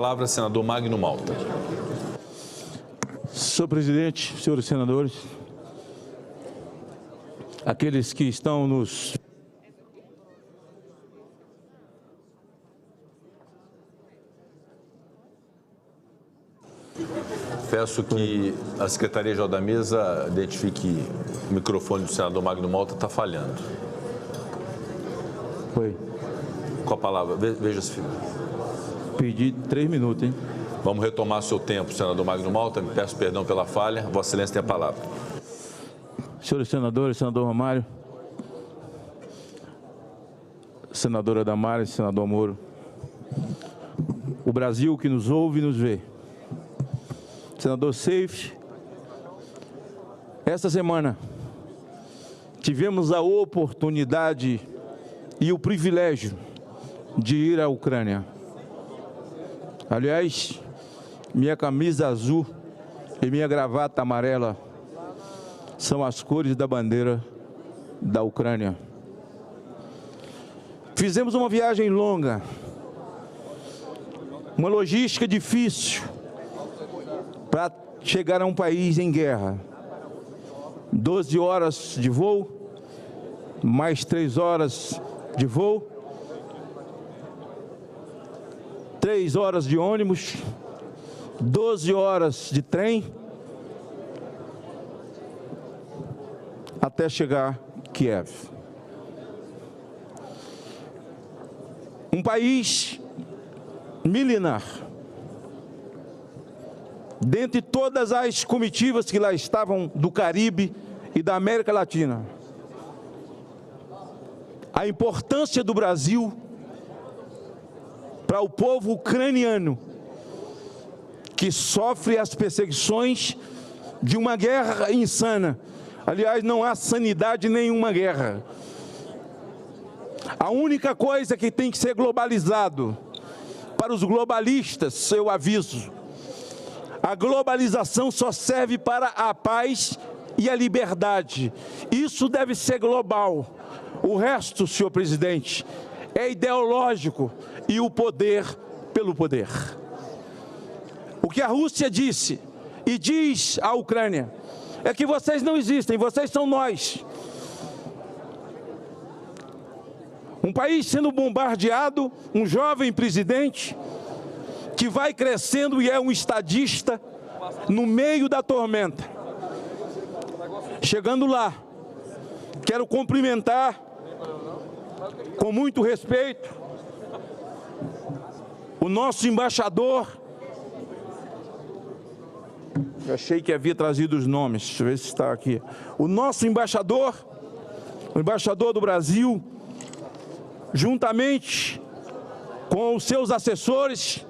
Palavra, senador Magno Malta. Senhor presidente, senhores senadores, aqueles que estão nos... Peço que a Secretaria-Geral da Mesa identifique o microfone do senador Magno Malta está falhando. Foi. Com a palavra, veja se fica. Pedi 3 minutos, hein? Vamos retomar seu tempo, senador Magno Malta. Me peço perdão pela falha. Vossa Excelência tem a palavra. Senhores senadores, senador Romário, senadora Damares, senador Moro, o Brasil que nos ouve e nos vê. Senador Seif, esta semana tivemos a oportunidade e o privilégio de ir à Ucrânia. Aliás, minha camisa azul e minha gravata amarela são as cores da bandeira da Ucrânia. Fizemos uma viagem longa, uma logística difícil para chegar a um país em guerra. 12 horas de voo, mais 3 horas de voo, 3 horas de ônibus, 12 horas de trem, até chegar a Kiev. Um país milenar. Dentre todas as comitivas que lá estavam do Caribe e da América Latina, a importância do Brasil para o povo ucraniano, que sofre as perseguições de uma guerra insana. Aliás, não há sanidade em nenhuma guerra. A única coisa que tem que ser globalizado, para os globalistas, eu aviso, a globalização só serve para a paz e a liberdade. Isso deve ser global. O resto, senhor presidente, é ideológico e o poder pelo poder. O que a Rússia disse e diz à Ucrânia é que vocês não existem, vocês são nós. Um país sendo bombardeado, um jovem presidente que vai crescendo e é um estadista no meio da tormenta. Chegando lá, quero cumprimentar com muito respeito o nosso embaixador. Eu achei que havia trazido os nomes, deixa eu ver se está aqui. O nosso embaixador, o embaixador do Brasil, juntamente com os seus assessores,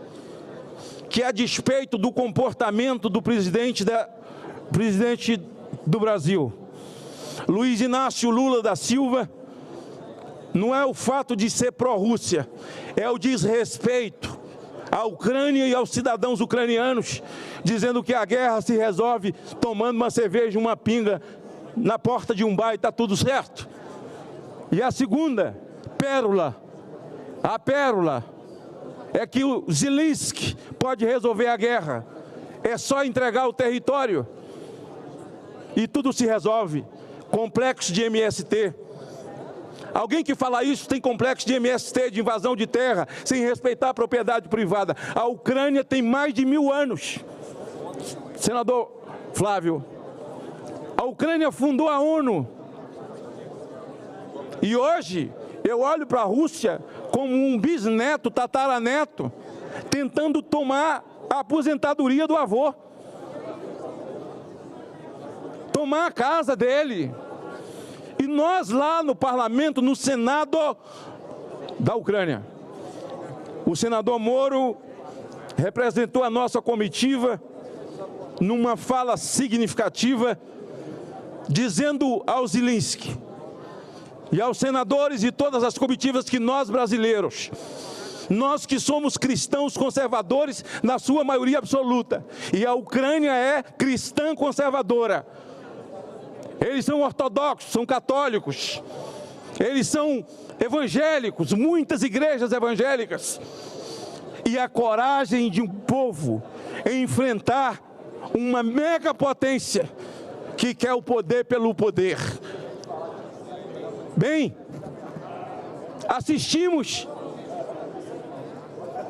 que a despeito do comportamento do presidente do Brasil, Luiz Inácio Lula da Silva, não é o fato de ser pró-Rússia, é o desrespeito à Ucrânia e aos cidadãos ucranianos, dizendo que a guerra se resolve tomando uma cerveja, uma pinga na porta de um bar e está tudo certo. E a segunda pérola, a pérola, é que o Zelensky pode resolver a guerra. É só entregar o território e tudo se resolve. Complexo de MST. Alguém que fala isso tem complexo de MST, de invasão de terra, sem respeitar a propriedade privada. A Ucrânia tem mais de 1000 anos. Senador Flávio, a Ucrânia fundou a ONU. E hoje eu olho para a Rússia como um bisneto, tataraneto, tentando tomar a aposentadoria do avô. Tomar a casa dele. E nós lá no parlamento, no Senado da Ucrânia, o senador Moro representou a nossa comitiva numa fala significativa, dizendo ao Zelensky e aos senadores e todas as comitivas que nós brasileiros, nós que somos cristãos conservadores na sua maioria absoluta, e a Ucrânia é cristã conservadora. Eles são ortodoxos, são católicos, eles são evangélicos, muitas igrejas evangélicas. e a coragem de um povo em enfrentar uma megapotência que quer o poder pelo poder. Bem, assistimos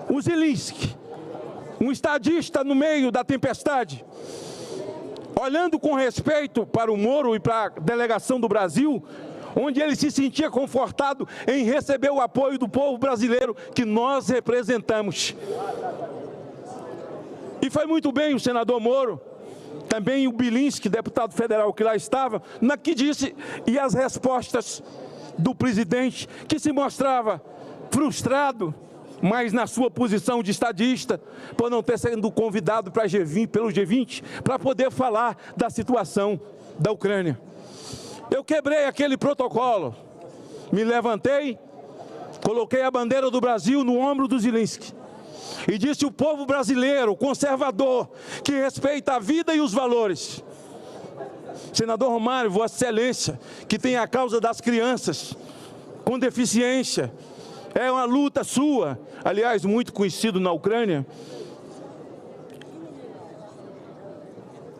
o Zelensky, um estadista no meio da tempestade, olhando com respeito para o Moro e para a delegação do Brasil, onde ele se sentia confortado em receber o apoio do povo brasileiro que nós representamos. E foi muito bem o senador Moro, também o Bilinski, deputado federal que lá estava, na que disse, e as respostas do presidente, que se mostrava frustrado, mas na sua posição de estadista, por não ter sido convidado para pelo G20, para poder falar da situação da Ucrânia. Eu quebrei aquele protocolo, me levantei, coloquei a bandeira do Brasil no ombro do Zelensky e disse: o povo brasileiro, conservador, que respeita a vida e os valores. Senador Romário, Vossa Excelência, que tem a causa das crianças com deficiência, é uma luta sua, aliás, muito conhecido na Ucrânia.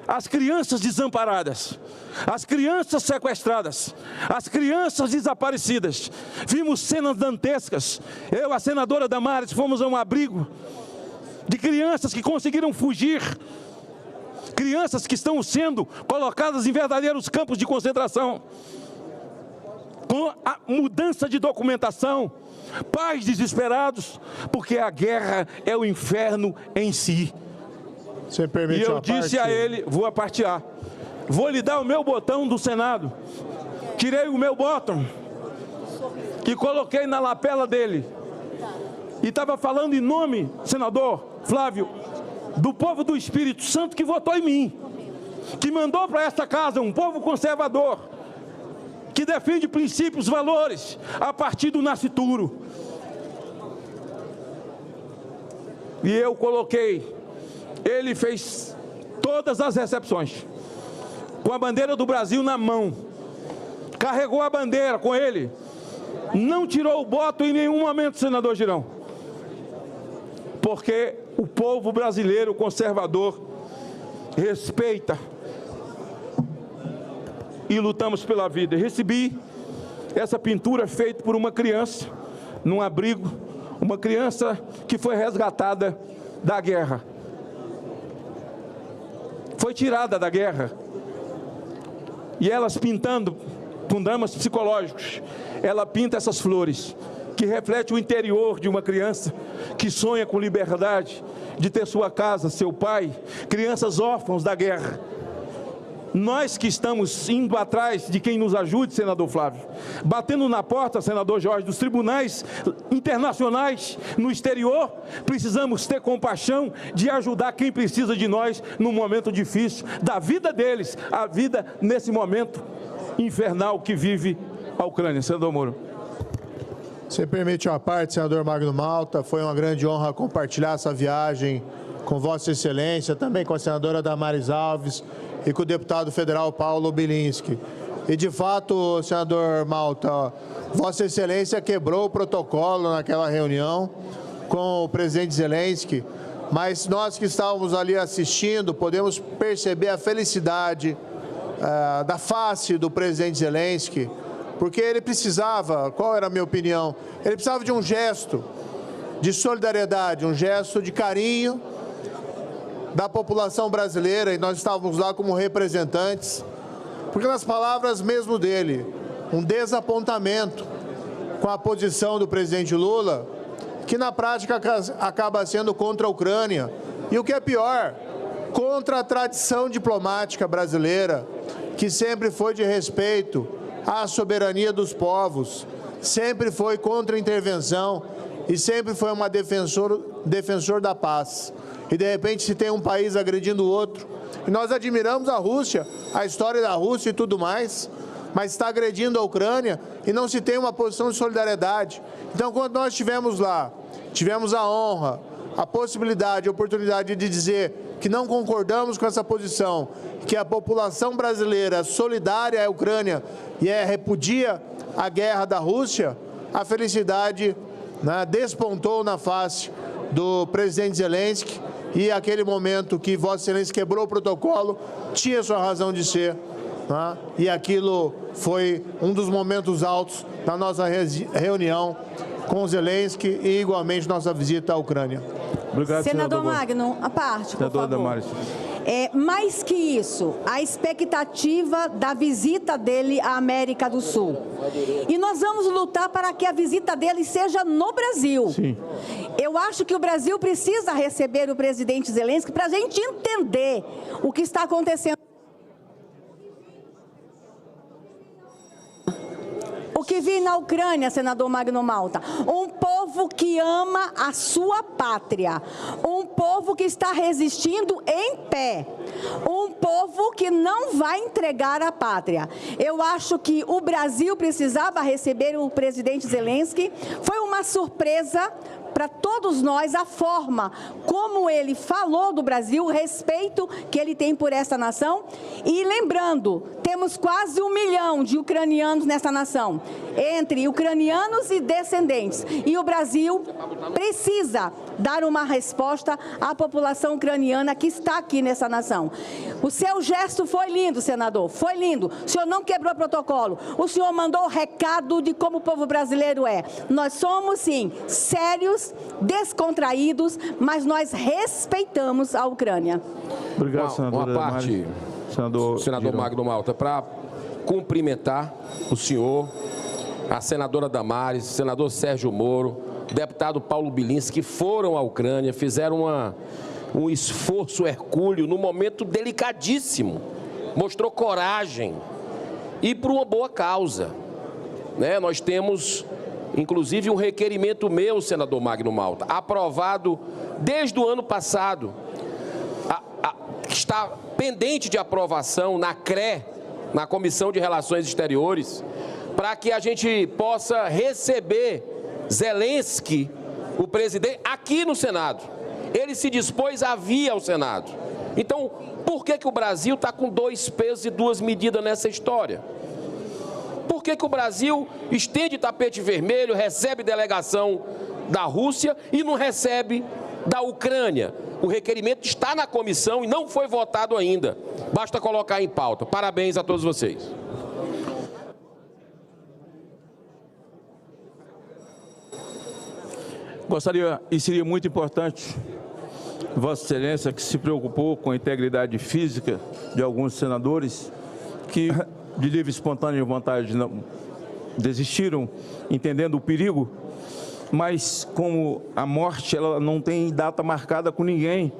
As crianças desamparadas, as crianças sequestradas, as crianças desaparecidas. Vimos cenas dantescas. Eu, a senadora Damares, fomos a um abrigo de crianças que conseguiram fugir. Crianças que estão sendo colocadas em verdadeiros campos de concentração, com a mudança de documentação, pais desesperados, porque a guerra é o inferno em si. Você permite? E eu disse a ele, vou apartear, vou lhe dar o meu botão do Senado. Tirei o meu botão e coloquei na lapela dele. E estava falando em nome, senador Flávio, do povo do Espírito Santo que votou em mim, que mandou para esta casa um povo conservador, que defende princípios, valores, a partir do nascituro. E eu coloquei, ele fez todas as recepções, com a bandeira do Brasil na mão, carregou a bandeira com ele, não tirou o voto em nenhum momento, senador Girão, porque o povo brasileiro conservador respeita e lutamos pela vida. Recebi essa pintura feita por uma criança num abrigo, uma criança que foi resgatada da guerra. Foi tirada da guerra. E elas pintando, com dramas psicológicos, ela pinta essas flores, que reflete o interior de uma criança que sonha com liberdade, de ter sua casa, seu pai, crianças órfãos da guerra. Nós que estamos indo atrás de quem nos ajude, senador Flávio, batendo na porta, senador Jorge, dos tribunais internacionais no exterior, precisamos ter compaixão de ajudar quem precisa de nós num momento difícil da vida deles, a vida nesse momento infernal que vive a Ucrânia. Senador Moro. Você permite uma parte, senador Magno Malta, foi uma grande honra compartilhar essa viagem com Vossa Excelência, também com a senadora Damares Alves e com o deputado federal Paulo Bilinski. E de fato, senador Malta, Vossa Excelência quebrou o protocolo naquela reunião com o presidente Zelensky, mas nós que estávamos ali assistindo, podemos perceber a felicidade da face do presidente Zelensky, porque ele precisava, qual era a minha opinião? Ele precisava de um gesto de solidariedade, um gesto de carinho da população brasileira, e nós estávamos lá como representantes, porque nas palavras mesmo dele, um desapontamento com a posição do presidente Lula, que na prática acaba sendo contra a Ucrânia, e o que é pior, contra a tradição diplomática brasileira, que sempre foi de respeito à soberania dos povos, sempre foi contra a intervenção e sempre foi uma defensor da paz. E de repente se tem um país agredindo o outro, e nós admiramos a Rússia, a história da Rússia e tudo mais, mas está agredindo a Ucrânia e não se tem uma posição de solidariedade. Então, quando nós estivemos lá, tivemos a honra, a possibilidade, a oportunidade de dizer que não concordamos com essa posição, que a população brasileira é solidária à Ucrânia e repudia a guerra da Rússia, a felicidade despontou na face do presidente Zelensky, e aquele momento que Vossa Excelência quebrou o protocolo tinha sua razão de ser, né? E aquilo foi um dos momentos altos da nossa reunião com Zelensky e, igualmente, nossa visita à Ucrânia. Obrigado, senador Magno, a parte, por favor. Damares. Mais que isso, a expectativa da visita dele à América do Sul. E nós vamos lutar para que a visita dele seja no Brasil. Sim. Eu acho que o Brasil precisa receber o presidente Zelensky para a gente entender o que está acontecendo. O que vi na Ucrânia, senador Magno Malta, um povo que ama a sua pátria, um povo que está resistindo em pé, um povo que não vai entregar a pátria. Eu acho que o Brasil precisava receber o presidente Zelensky. Foi uma surpresa para todos nós a forma como ele falou do Brasil, o respeito que ele tem por essa nação. E lembrando, temos quase 1 milhão de ucranianos nessa nação, entre ucranianos e descendentes. E o Brasil precisa dar uma resposta à população ucraniana que está aqui nessa nação. O seu gesto foi lindo, senador, foi lindo. O senhor não quebrou protocolo. O senhor mandou o recado de como o povo brasileiro é. Nós somos, sim, sérios, descontraídos, mas nós respeitamos a Ucrânia. Obrigado, senador. Uma parte, senador Magno Malta, para cumprimentar o senhor, a senadora Damares, o senador Sérgio Moro, o deputado Paulo Bilinski, que foram à Ucrânia, fizeram um esforço hercúleo num momento delicadíssimo, mostrou coragem e por uma boa causa, né? Nós temos, inclusive, um requerimento meu, senador Magno Malta, aprovado desde o ano passado, está pendente de aprovação na CRE, na Comissão de Relações Exteriores, para que a gente possa receber Zelensky, o presidente, aqui no Senado. Ele se dispôs a vir ao Senado. Então, por que o Brasil está com 2 pesos e 2 medidas nessa história? Por que o Brasil estende tapete vermelho, recebe delegação da Rússia e não recebe da Ucrânia? O requerimento está na comissão e não foi votado ainda. Basta colocar em pauta. Parabéns a todos vocês. Gostaria, e seria muito importante, Vossa Excelência, que se preocupou com a integridade física de alguns senadores, que de livre e espontânea vontade não desistiram, entendendo o perigo, mas como a morte ela não tem data marcada com ninguém,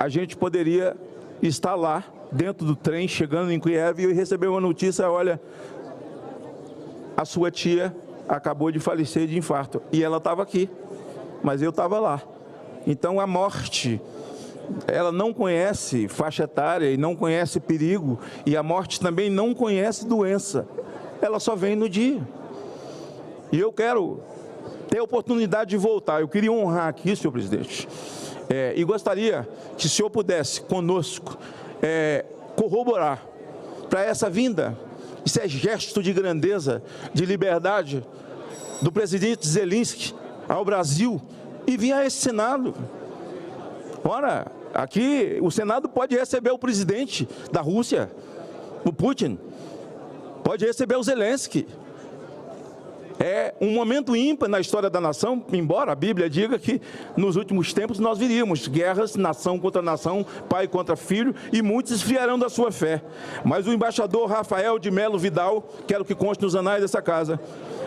a gente poderia estar lá, dentro do trem, chegando em Kiev e receber uma notícia, olha, a sua tia acabou de falecer de infarto. E ela estava aqui, mas eu estava lá. Então, a morte, ela não conhece faixa etária e não conhece perigo. E a morte também não conhece doença. Ela só vem no dia. E eu quero ter a oportunidade de voltar. Eu queria honrar aqui, senhor presidente. E gostaria que o senhor pudesse, conosco, corroborar para essa vinda. Isso é gesto de grandeza, de liberdade do presidente Zelensky ao Brasil e vir a esse Senado. Ora, aqui o Senado pode receber o presidente da Rússia, o Putin, pode receber o Zelensky. É um momento ímpar na história da nação, embora a Bíblia diga que nos últimos tempos nós viríamos guerras, nação contra nação, pai contra filho, e muitos esfriarão da sua fé. Mas o embaixador Rafael de Melo Vidal, quero que conste nos anais dessa casa,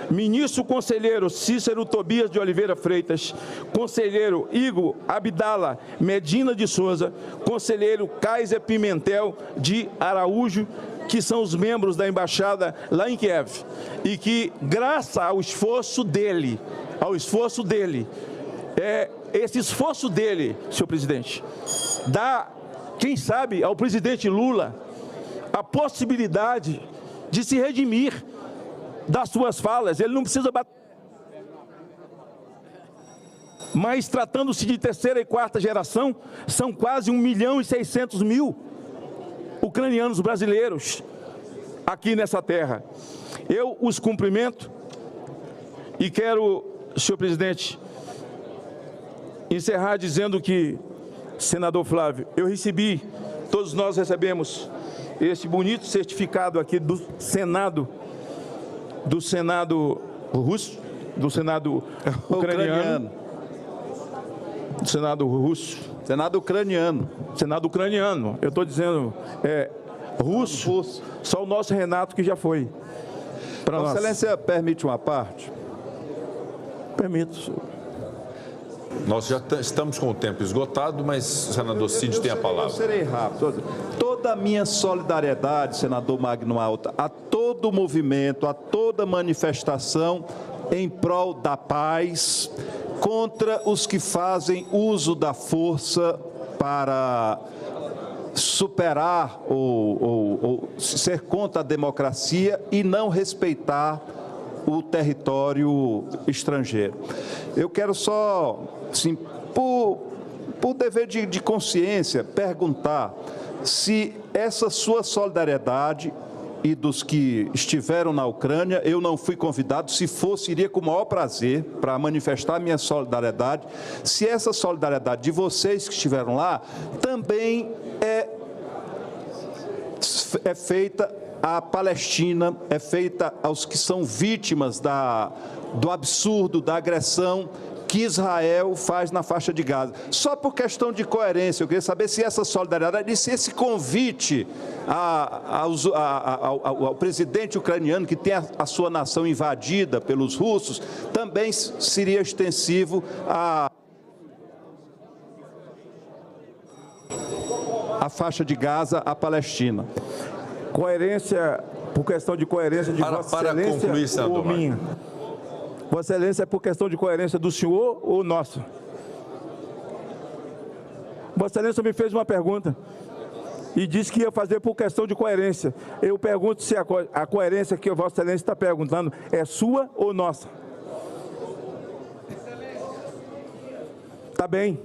ministro conselheiro Cícero Tobias de Oliveira Freitas, conselheiro Igor Abdala Medina de Souza, conselheiro Kaiser Pimentel de Araújo, que são os membros da embaixada lá em Kiev, e que, graças ao esforço dele, esse esforço dele, senhor presidente, dá, quem sabe, ao presidente Lula a possibilidade de se redimir das suas falas. Ele não precisa bater. Mas, tratando-se de terceira e quarta geração, são quase 1.600.000 ucranianos brasileiros aqui nessa terra. Eu os cumprimento e quero, senhor presidente, encerrar dizendo que, senador Flávio, eu recebi, todos nós recebemos esse bonito certificado aqui do Senado russo, do Senado ucraniano, do Senado russo. Senado ucraniano. Senado ucraniano, eu estou dizendo, russo, só o nosso Renato que já foi. Vossa Excelência permite uma parte? Permito, senhor. Nós já estamos com o tempo esgotado, mas o senador Cid tem a palavra. Eu serei rápido. Toda a minha solidariedade, senador Magno Malta, a todo movimento, a toda manifestação em prol da paz, contra os que fazem uso da força para superar ou ser contra a democracia e não respeitar o território estrangeiro. Eu quero só, assim, por dever de consciência, perguntar se essa sua solidariedade e dos que estiveram na Ucrânia, eu não fui convidado, se fosse, iria com o maior prazer para manifestar minha solidariedade, se essa solidariedade de vocês que estiveram lá também é feita à Palestina, é feita aos que são vítimas do absurdo, da agressão que Israel faz na faixa de Gaza. Só por questão de coerência, eu queria saber se essa solidariedade, se esse convite ao presidente ucraniano, que tem a sua nação invadida pelos russos, também seria extensivo à faixa de Gaza, à Palestina. Coerência, por questão de coerência de Vossa Excelência concluir, senador, ou minha? Vossa Excelência é por questão de coerência do senhor ou nossa? Vossa Excelência me fez uma pergunta e disse que ia fazer por questão de coerência. Eu pergunto se a coerência que Vossa Excelência está perguntando é sua ou nossa? Tá bem.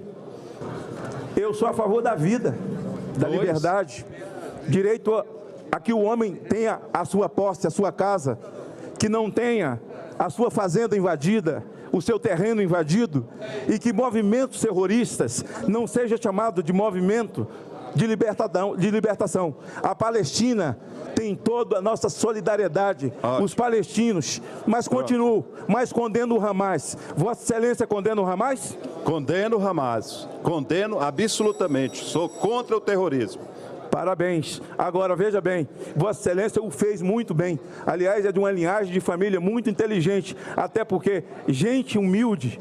Eu sou a favor da vida, da liberdade, direito a que o homem tenha a sua posse, a sua casa, que não tenha a sua fazenda invadida, o seu terreno invadido, e que movimentos terroristas não seja chamado de movimento de libertação. A Palestina tem toda a nossa solidariedade, os palestinos, mas continuo, mas condeno o Hamas. Vossa Excelência condena o Hamas? Condeno o Hamas, condeno absolutamente, sou contra o terrorismo. Parabéns. Agora, veja bem, Vossa Excelência o fez muito bem. Aliás, é de uma linhagem de família muito inteligente, até porque gente humilde,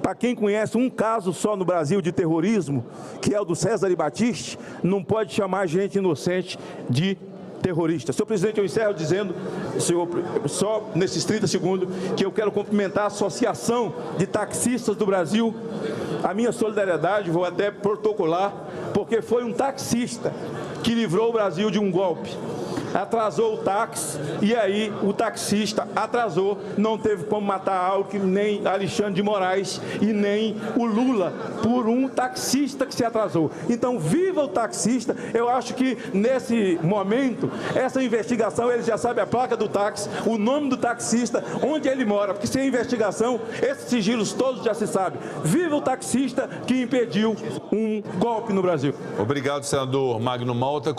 para quem conhece um caso só no Brasil de terrorismo, que é o do César e Batiste, não pode chamar gente inocente de terrorista. Senhor presidente, eu encerro dizendo, senhor, só nesses 30 segundos, que eu quero cumprimentar a Associação de Taxistas do Brasil, a minha solidariedade, vou até protocolar, porque foi um taxista que livrou o Brasil de um golpe. Atrasou o táxi, e aí o taxista atrasou, não teve como matar Alckmin, nem Alexandre de Moraes e nem o Lula, por um taxista que se atrasou. Então, viva o taxista. Eu acho que nesse momento, essa investigação, ele já sabe a placa do táxi, o nome do taxista, onde ele mora, porque sem investigação, esses sigilos todos já se sabem. Viva o taxista que impediu um golpe no Brasil. Obrigado, senador Magno Malta.